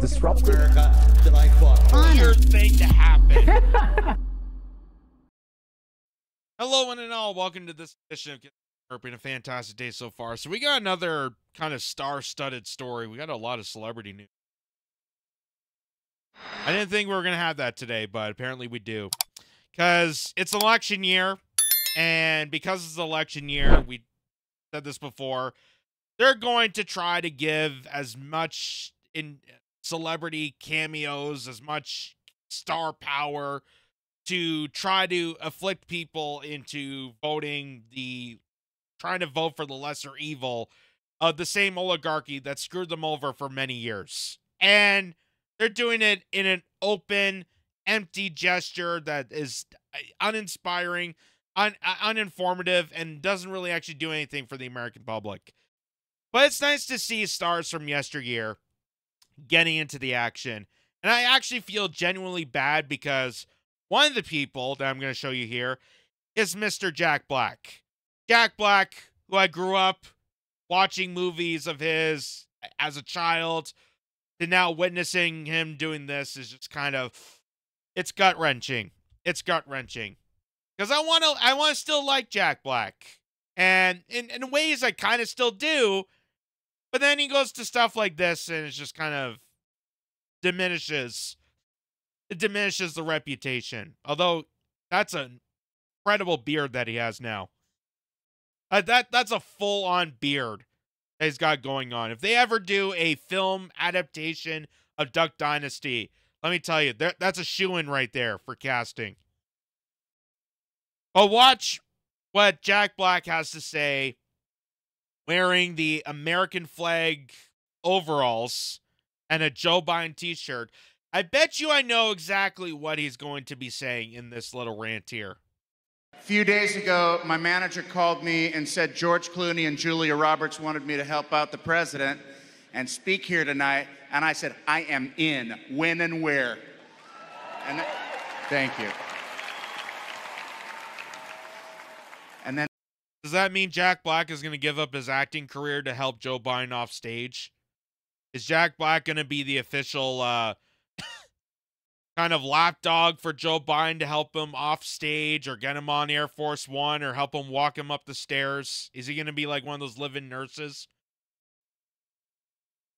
disruptive. America that I fought for. Weird thing to happen. Hello, one and all. Welcome to this edition of Kitz. Been a fantastic day so far. So we got another kind of star-studded story. We got a lot of celebrity news. I didn't think we were going to have that today, but apparently we do. Because it's election year, and because it's election year, we said this before, they're going to try to give as much in celebrity cameos, as much star power to try to afflict people into trying to vote for the lesser evil of the same oligarchy that screwed them over for many years. And they're doing it in an open, empty gesture that is uninspiring, uninformative, and doesn't really actually do anything for the American public. But it's nice to see stars from yesteryear getting into the action. And I actually feel genuinely bad because one of the people that I'm going to show you here is Mr. Jack Black. Jack Black, who I grew up watching movies of his as a child, to now witnessing him doing this is just kind of, it's gut-wrenching. It's gut-wrenching. Because I want to still like Jack Black. And in ways I kind of still do. But then he goes to stuff like this and it just kind of diminishes the reputation. Although that's an incredible beard that he has now. That's a full-on beard that he's got going on. If they ever do a film adaptation of Duck Dynasty, let me tell you, that's a shoo-in right there for casting. But watch what Jack Black has to say wearing the American flag overalls and a Joe Biden t-shirt. I bet you I know exactly what he's going to be saying in this little rant here. A few days ago, my manager called me and said George Clooney and Julia Roberts wanted me to help out the president and speak here tonight. And I said, I am in. When and where? And thank you. And then, does that mean Jack Black is going to give up his acting career to help Joe Biden off stage? Is Jack Black going to be the official kind of lapdog for Joe Biden to help him off stage or get him on Air Force One or help him walk him up the stairs? Is he going to be like one of those live-in nurses?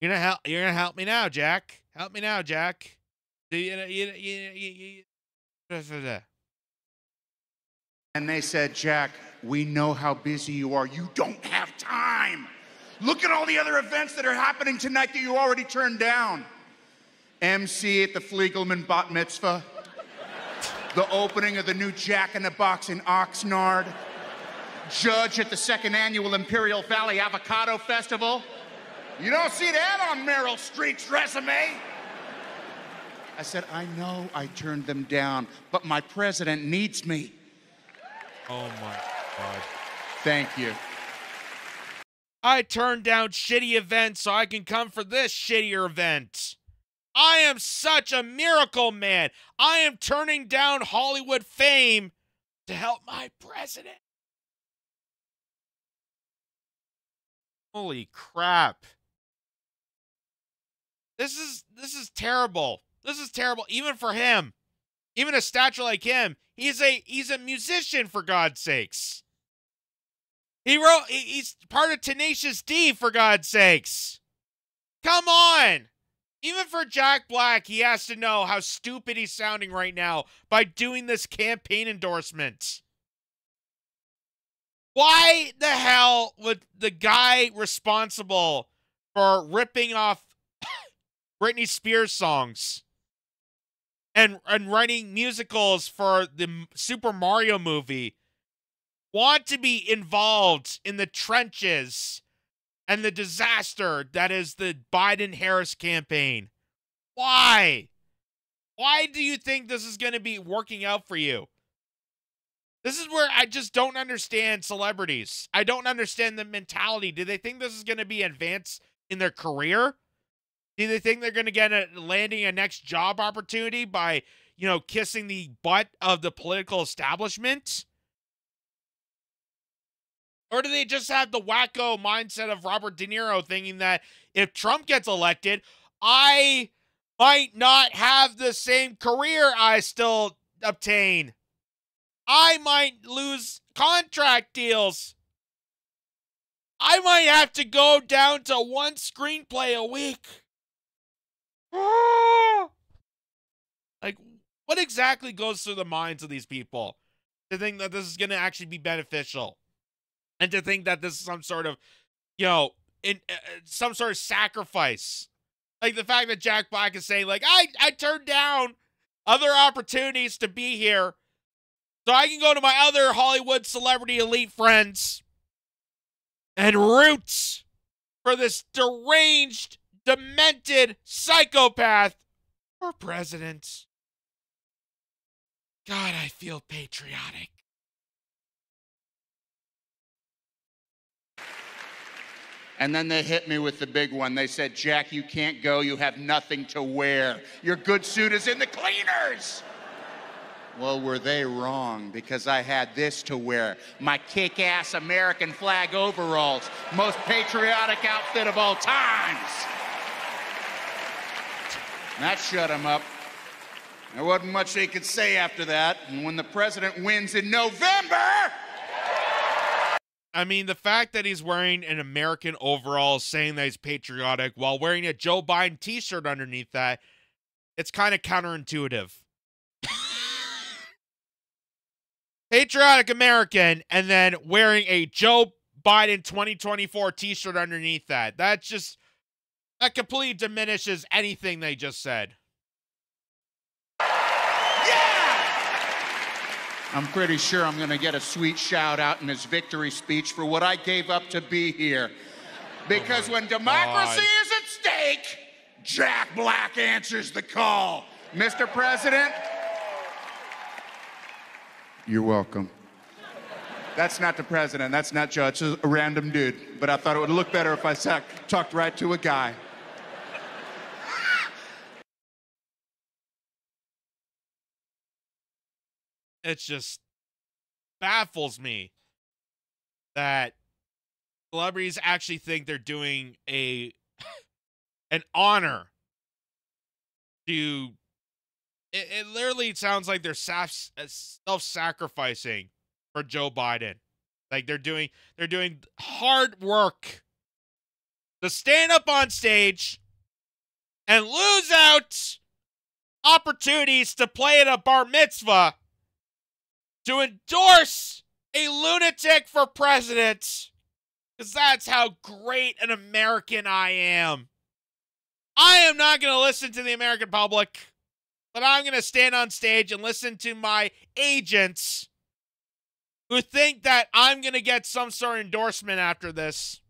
You're gonna help me now, Jack. Help me now, Jack. And they said, Jack, we know how busy you are. You don't have time. Look at all the other events that are happening tonight that you already turned down. MC at the Fliegelman Bat Mitzvah. The opening of the new Jack in the Box in Oxnard. Judge at the 2nd annual Imperial Valley Avocado Festival. You don't see that on Meryl Streep's resume. I said, I know I turned them down, but my president needs me. Oh my God. Thank you. I turned down shitty events so I can come for this shittier event. I am such a miracle man. I am turning down Hollywood fame to help my president. Holy crap. This is terrible. This is terrible even for him. Even a stature like him. He's a musician, for God's sakes. He's part of Tenacious D, for God's sakes. Come on. Even for Jack Black, he has to know how stupid he's sounding right now by doing this campaign endorsement. Why the hell would the guy responsible for ripping off Britney Spears songs and writing musicals for the Super Mario movie want to be involved in the trenches and the disaster that is the Biden-Harris campaign? Why? Why do you think this is going to be working out for you? This is where I just don't understand celebrities. I don't understand the mentality. Do they think this is going to be advanced in their career? Do they think they're going to get landing a next job opportunity by, kissing the butt of the political establishment? Or do they just have the wacko mindset of Robert De Niro thinking that if Trump gets elected, I might not have the same career I still obtain. I might lose contract deals. I might have to go down to one screenplay a week. Like, what exactly goes through the minds of these people to think that this is going to actually be beneficial? And to think that this is some sort of, some sort of sacrifice. Like the fact that Jack Black is saying, like, I turned down other opportunities to be here so I can go to my other Hollywood celebrity elite friends and root for this deranged, demented psychopath for president. God, I feel patriotic. And then they hit me with the big one. They said, Jack, you can't go. You have nothing to wear. Your good suit is in the cleaners. Well, were they wrong? Because I had this to wear. My kick-ass American flag overalls. Most patriotic outfit of all times. And that shut them up. There wasn't much they could say after that. And when the president wins in November... I mean, the fact that he's wearing an American overall saying that he's patriotic while wearing a Joe Biden t-shirt underneath that, it's kind of counterintuitive. Patriotic American and then wearing a Joe Biden 2024 t-shirt underneath that. That completely diminishes anything they just said. I'm pretty sure I'm going to get a sweet shout out in his victory speech for what I gave up to be here. Because when democracy is at stake, Jack Black answers the call. Mr. President, you're welcome. That's not the president. That's not Joe. It's a random dude. But I thought it would look better if I talked right to a guy. It just baffles me that celebrities actually think they're doing an honor to. It literally sounds like they're self-sacrificing for Joe Biden. Like they're doing hard work to stand up on stage and lose out opportunities to play at a bar mitzvah to endorse a lunatic for president, because that's how great an American I am. I am not going to listen to the American public, but I'm going to stand on stage and listen to my agents who think that I'm going to get some sort of endorsement after this.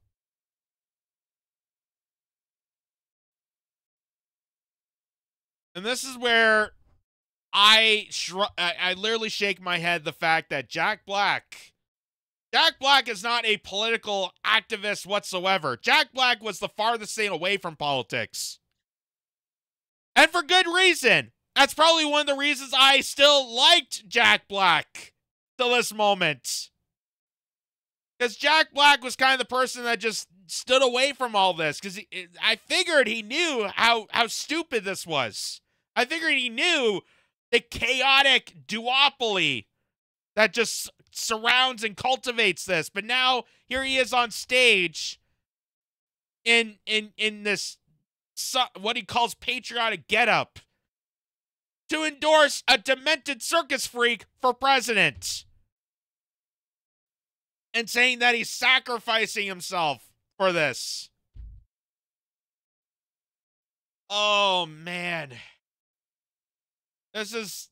And this is where I literally shake my head the fact that Jack Black is not a political activist whatsoever. Jack Black was the farthest thing away from politics. And for good reason. That's probably one of the reasons I still liked Jack Black till this moment. Because Jack Black was kind of the person that just stood away from all this. Because I figured he knew how stupid this was. I figured he knew the chaotic duopoly that just surrounds and cultivates this. But now here he is on stage in this what he calls patriotic getup to endorse a demented circus freak for president. And saying that he's sacrificing himself for this. Oh, man. This is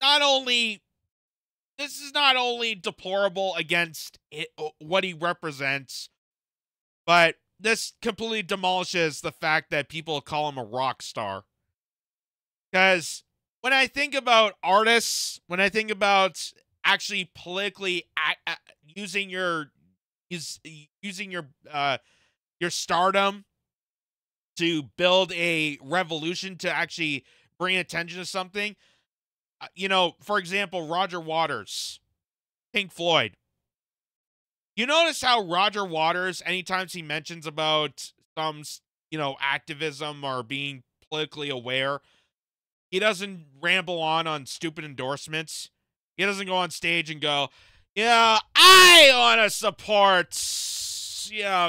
not only deplorable against what he represents, but this completely demolishes the fact that people call him a rock star. Because when I think about artists, when I think about actually politically using your stardom to build a revolution to actually bring attention to something, for example, Roger Waters, Pink Floyd. You notice how Roger Waters, anytime he mentions about some, activism or being politically aware. He doesn't ramble on stupid endorsements. He doesn't go on stage and go, yeah, I want to support,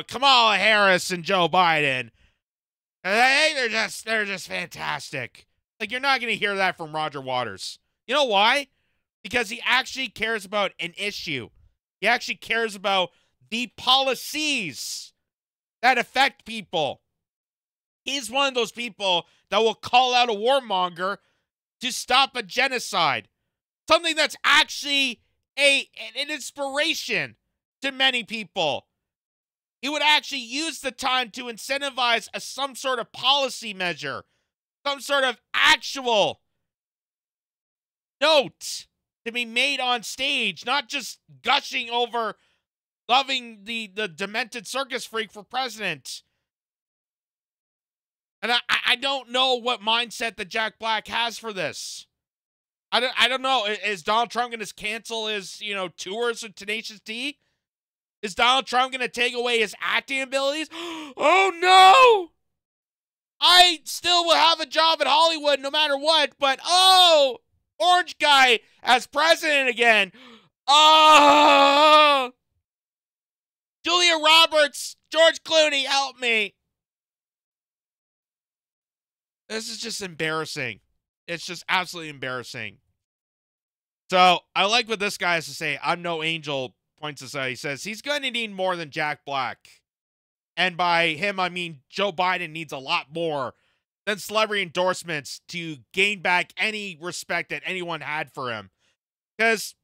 Kamala Harris and Joe Biden. Hey, they're just fantastic. Like, you're not going to hear that from Roger Waters. You know why? Because he actually cares about an issue. He actually cares about the policies that affect people. He's one of those people that will call out a warmonger to stop a genocide. Something that's actually an inspiration to many people. He would actually use the time to incentivize some sort of policy measure, some sort of actual note to be made on stage, not just gushing over loving the demented circus freak for president. And I don't know what mindset that Jack Black has for this. I don't know. Is Donald Trump going to cancel his, tours with Tenacious D? Is Donald Trump going to take away his acting abilities? Oh, no! I still will have a job at Hollywood no matter what, but, orange guy as president again. Oh! Julia Roberts, George Clooney, help me. This is just embarrassing. It's just absolutely embarrassing. So, I like what this guy has to say. I'm no angel, points this out. He says he's going to need more than Jack Black. And by him, I mean Joe Biden needs a lot more than celebrity endorsements to gain back any respect that anyone had for him. Because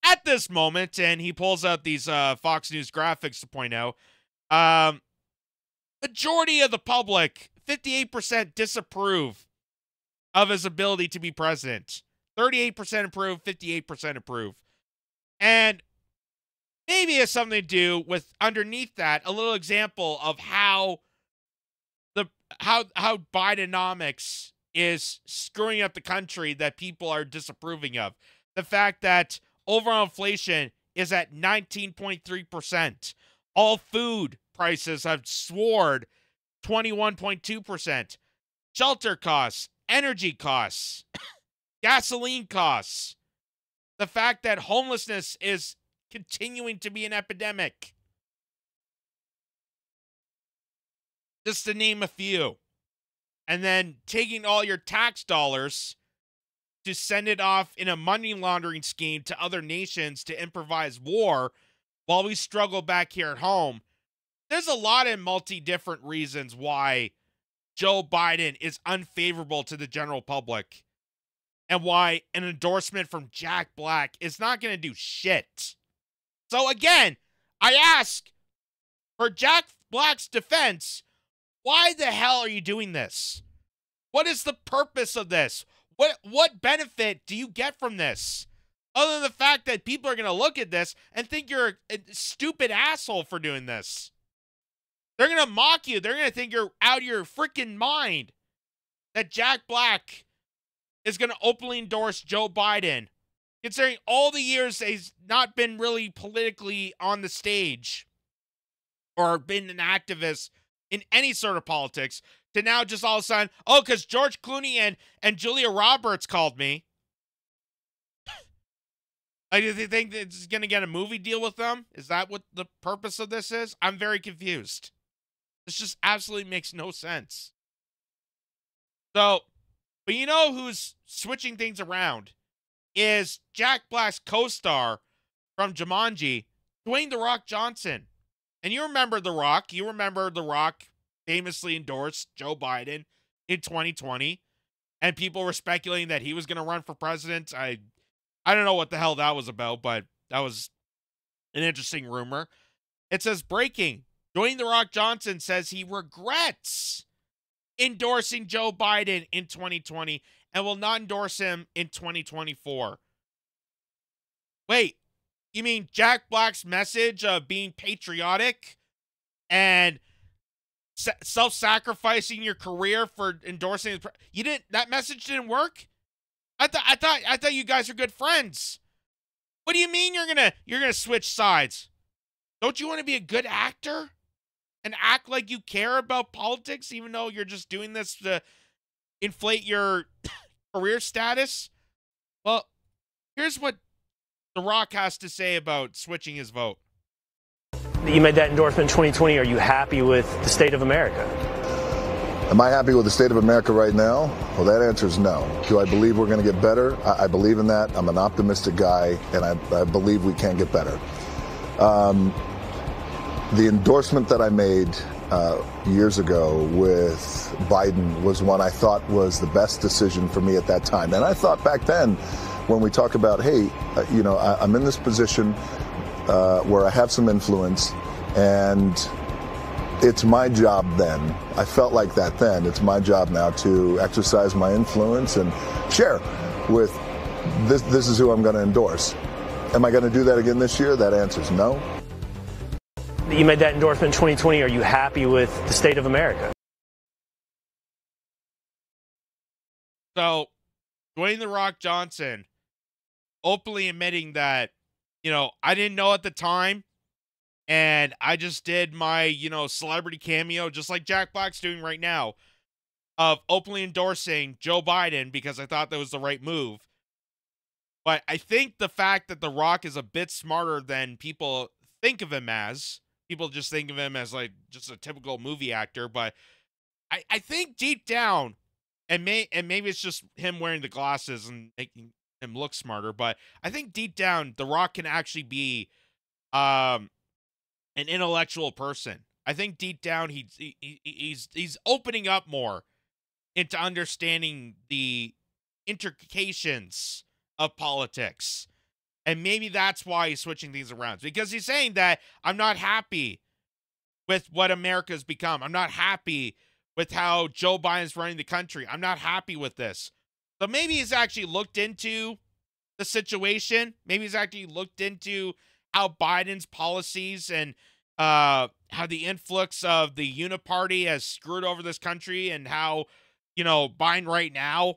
at this moment, and he pulls out these Fox News graphics to point out, majority of the public, 58% disapprove of his ability to be president. 38% approve, 58% approve. And maybe it has something to do with, underneath that, a little example of how Bidenomics is screwing up the country that people are disapproving of. The fact that overall inflation is at 19.3%. All food prices have soared 21.2%. Shelter costs, energy costs, gasoline costs. The fact that homelessness is continuing to be an epidemic. Just to name a few. And then taking all your tax dollars to send it off in a money laundering scheme to other nations to improvise war while we struggle back here at home. There's a lot of different reasons why Joe Biden is unfavorable to the general public and why an endorsement from Jack Black is not going to do shit. So again, I ask for Jack Black's defense, why the hell are you doing this? What is the purpose of this? What benefit do you get from this? Other than the fact that people are going to look at this and think you're a stupid asshole for doing this. They're going to mock you. They're going to think you're out of your freaking mind. That Jack Black is going to openly endorse Joe Biden. Considering all the years he's not been really politically on the stage. Or been an activist in any sort of politics. To now just all of a sudden, because George Clooney and Julia Roberts called me. Do you think that it's going to get a movie deal with them? Is that what the purpose of this is? I'm very confused. This just absolutely makes no sense. So, but you know who's switching things around is Jack Black's co-star from Jumanji, Dwayne "The Rock" Johnson. And you remember The Rock. You remember The Rock famously endorsed Joe Biden in 2020. And people were speculating that he was going to run for president. I don't know what the hell that was about, but that was an interesting rumor. It says, breaking. Dwayne "The Rock" Johnson says he regrets endorsing Joe Biden in 2020 and will not endorse him in 2024. Wait, you mean Jack Black's message of being patriotic and self-sacrificing your career for endorsing that message didn't work? I thought you guys are good friends. What do you mean you're gonna switch sides? Don't you want to be a good actor and act like you care about politics, even though you're just doing this to inflate your career status? Well, here's what The Rock has to say about switching his vote. You made that endorsement in 2020. Are you happy with the state of America? Am I happy with the state of America right now? Well, that answer is no. Do I believe we're going to get better? I believe in that. I'm an optimistic guy, and I believe we can get better. The endorsement that I made years ago with Biden was one I thought was the best decision for me at that time. And I thought back then, when we talk about, hey, I'm in this position where I have some influence, and it's my job then. I felt like that then. It's my job now to exercise my influence and share with this is who I'm going to endorse. Am I going to do that again this year? That answer is no. You made that endorsement in 2020. Are you happy with the state of America? So, Dwayne "The Rock" Johnson openly admitting that, I didn't know at the time, and I just did my, celebrity cameo, just like Jack Black's doing right now, of openly endorsing Joe Biden because I thought that was the right move. But I think the fact that The Rock is a bit smarter than people think of him as, people just think of him as like just a typical movie actor, but I think deep down, and maybe it's just him wearing the glasses and making him look smarter, but I think deep down The Rock can actually be an intellectual person. I think deep down he's opening up more into understanding the intrications of politics. And maybe that's why he's switching things around. Because he's saying that I'm not happy with what America's become. I'm not happy with how Joe Biden's running the country. I'm not happy with this. So maybe he's actually looked into the situation. Maybe he's actually looked into how Biden's policies and how the influx of the Uniparty has screwed over this country, and how, Biden right now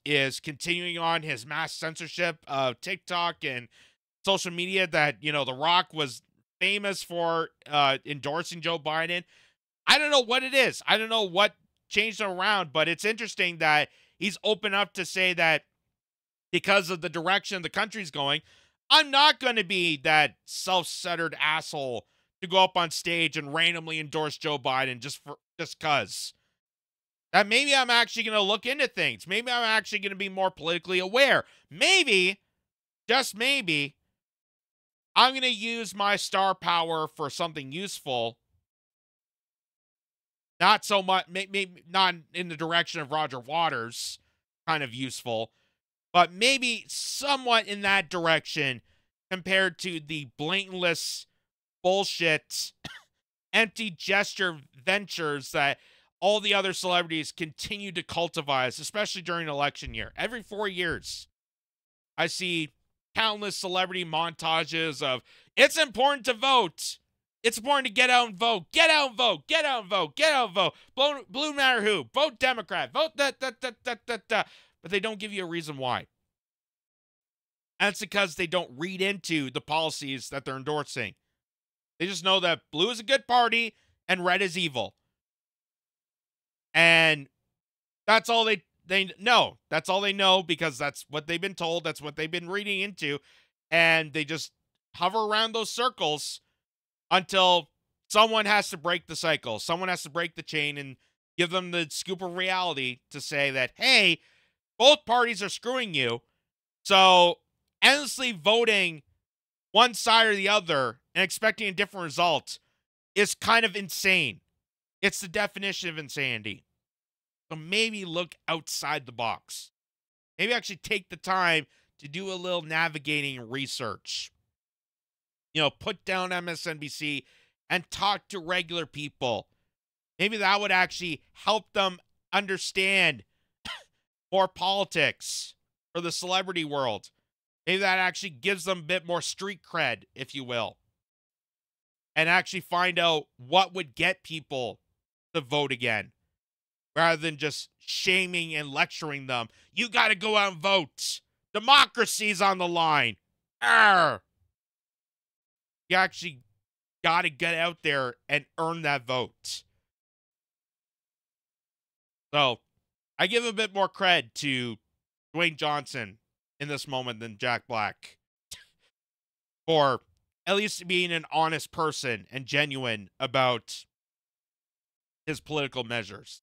is continuing on his mass censorship of TikTok and social media that, The Rock was famous for endorsing Joe Biden. I don't know what it is. I don't know what changed him around, but it's interesting that he's open up to say that because of the direction the country's going, I'm not going to be that self-centered asshole to go up on stage and randomly endorse Joe Biden just cause. That maybe I'm actually going to look into things. Maybe I'm actually going to be more politically aware. Maybe, just maybe, I'm going to use my star power for something useful. Not so much, maybe not in the direction of Roger Waters, kind of useful, but maybe somewhat in that direction compared to the blatantless bullshit, empty gesture ventures that all the other celebrities continue to cultivate, especially during election year. Every 4 years, I see countless celebrity montages of, it's important to vote. It's important to get out and vote. Get out and vote. Get out and vote. Get out and vote. Blue matter who. Vote Democrat. Vote that. But they don't give you a reason why. That's because they don't read into the policies that they're endorsing. They just know that blue is a good party and red is evil. And that's all they know. That's all they know because that's what they've been told. That's what they've been reading into. And they just hover around those circles until someone has to break the cycle. Someone has to break the chain and give them the scoop of reality to say that, hey, both parties are screwing you. So endlessly voting one side or the other and expecting a different result is kind of insane. It's the definition of insanity. So maybe look outside the box. Maybe actually take the time to do a little navigating and research. Put down MSNBC and talk to regular people. Maybe that would actually help them understand more politics or the celebrity world. Maybe that actually gives them a bit more street cred, if you will. And actually find out what would get people to vote again. Rather than just shaming and lecturing them. You got to go out and vote. Democracy's on the line. Arr! You actually got to get out there and earn that vote. So, I give a bit more cred to Dwayne Johnson in this moment than Jack Black for at least being an honest person and genuine about his political measures.